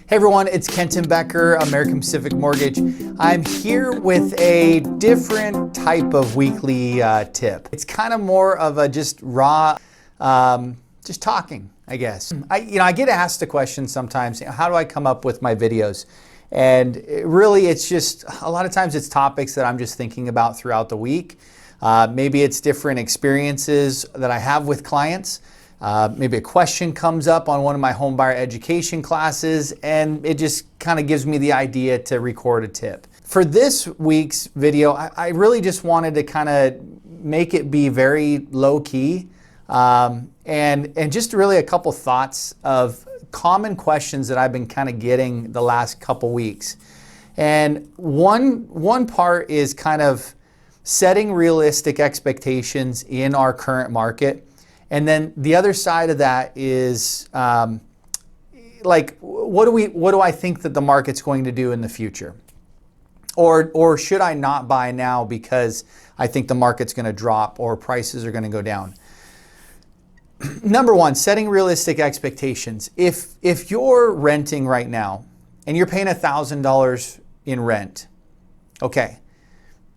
Hey everyone, it's Kenton Becker, American Pacific Mortgage. I'm here with a different type of weekly tip. It's kind of more of a just raw, just talking, I guess. I get asked the question sometimes, how do I come up with my videos? And really it's just, a lot of times it's topics that I'm just thinking about throughout the week. Maybe it's different experiences that I have with clients. Maybe a question comes up on one of my homebuyer education classes, and it just kind of gives me the idea to record a tip. For this week's video, I really just wanted to kind of make it be very low key, and just really a couple thoughts of common questions that I've been kind of getting the last couple weeks. And one part is kind of setting realistic expectations in our current market. And then the other side of that is like, what do I think that the market's going to do in the future? Or should I not buy now because I think the market's going to drop or prices are going to go down? Number one, setting realistic expectations. If you're renting right now and you're paying $1,000 in rent, okay,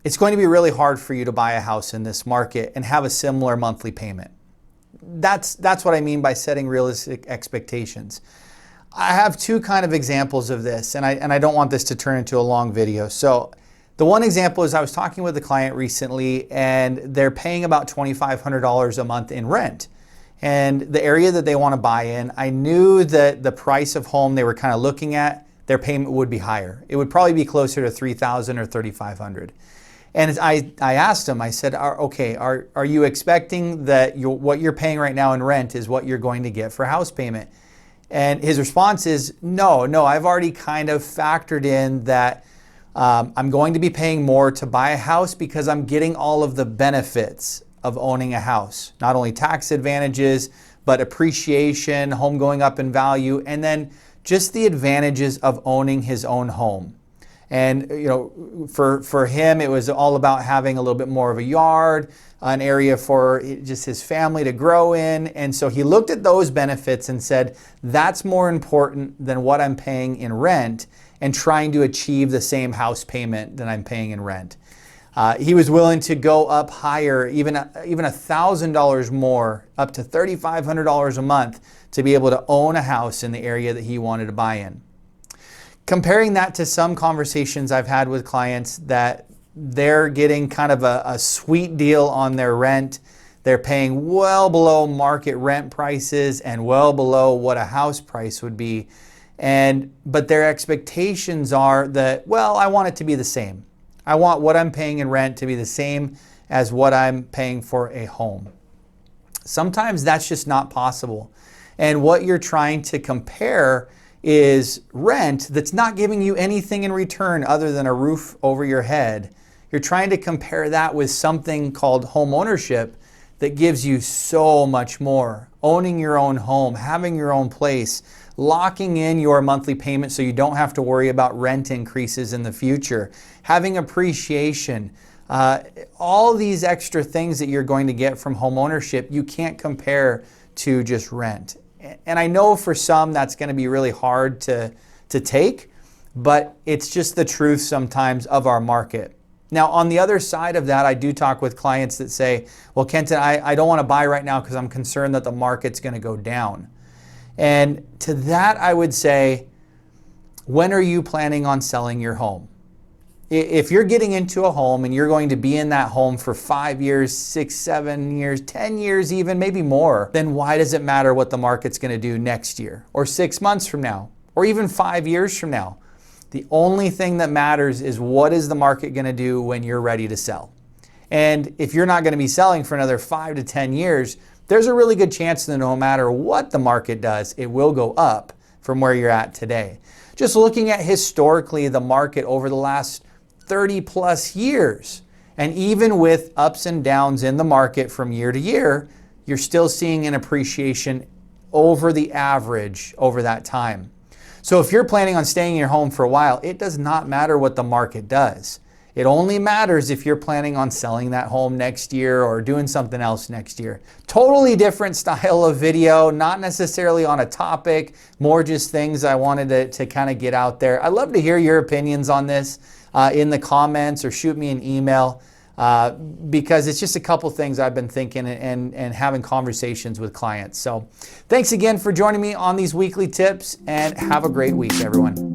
it's going to be really hard for you to buy a house in this market and have a similar monthly payment. That's what I mean by setting realistic expectations. I have two kind of examples of this, and I don't want this to turn into a long video. So the one example is I was talking with a client recently, and they're paying about $2,500 a month in rent. And the area that they want to buy in, I knew that the price of home they were kind of looking at, their payment would be higher. It would probably be closer to $3,000 or $3,500. And I asked him, I said, are you expecting that what you're paying right now in rent is what you're going to get for house payment? And his response is, no, I've already kind of factored in that I'm going to be paying more to buy a house because I'm getting all of the benefits of owning a house. Not only tax advantages, but appreciation, home going up in value, and then just the advantages of owning his own home. And for him, it was all about having a little bit more of a yard, an area for just his family to grow in. And so he looked at those benefits and said, that's more important than what I'm paying in rent and trying to achieve the same house payment that I'm paying in rent. He was willing to go up higher, even $1,000 more, up to $3,500 a month to be able to own a house in the area that he wanted to buy in. Comparing that to some conversations I've had with clients that they're getting kind of a sweet deal on their rent. They're paying well below market rent prices and well below what a house price would be. But their expectations are that, well, I want it to be the same. I want what I'm paying in rent to be the same as what I'm paying for a home. Sometimes that's just not possible. And what you're trying to compare is rent that's not giving you anything in return other than a roof over your head. You're trying to compare that with something called homeownership that gives you so much more. Owning your own home, having your own place, locking in your monthly payment so you don't have to worry about rent increases in the future, having appreciation, all these extra things that you're going to get from homeownership, you can't compare to just rent. And I know for some that's going to be really hard to take, but it's just the truth sometimes of our market. Now, on the other side of that, I do talk with clients that say, well, Kenton, I don't want to buy right now because I'm concerned that the market's going to go down. And to that, I would say, when are you planning on selling your home? If you're getting into a home and you're going to be in that home for 5 years, 6, 7 years, 10 years even, maybe more, then why does it matter what the market's going to do next year or 6 months from now or even 5 years from now? The only thing that matters is what is the market going to do when you're ready to sell. And if you're not going to be selling for another 5 to 10 years, there's a really good chance that no matter what the market does, it will go up from where you're at today. Just looking at historically the market over the last 30 plus years, and even with ups and downs in the market from year to year, you're still seeing an appreciation over the average over that time. So if you're planning on staying in your home for a while, it does not matter what the market does. It only matters if you're planning on selling that home next year or doing something else next year. Totally different style of video, not necessarily on a topic, more just things I wanted to kind of get out there. I'd love to hear your opinions on this in the comments, or shoot me an email. Because it's just a couple things I've been thinking and having conversations with clients. So thanks again for joining me on these weekly tips, and have a great week, everyone.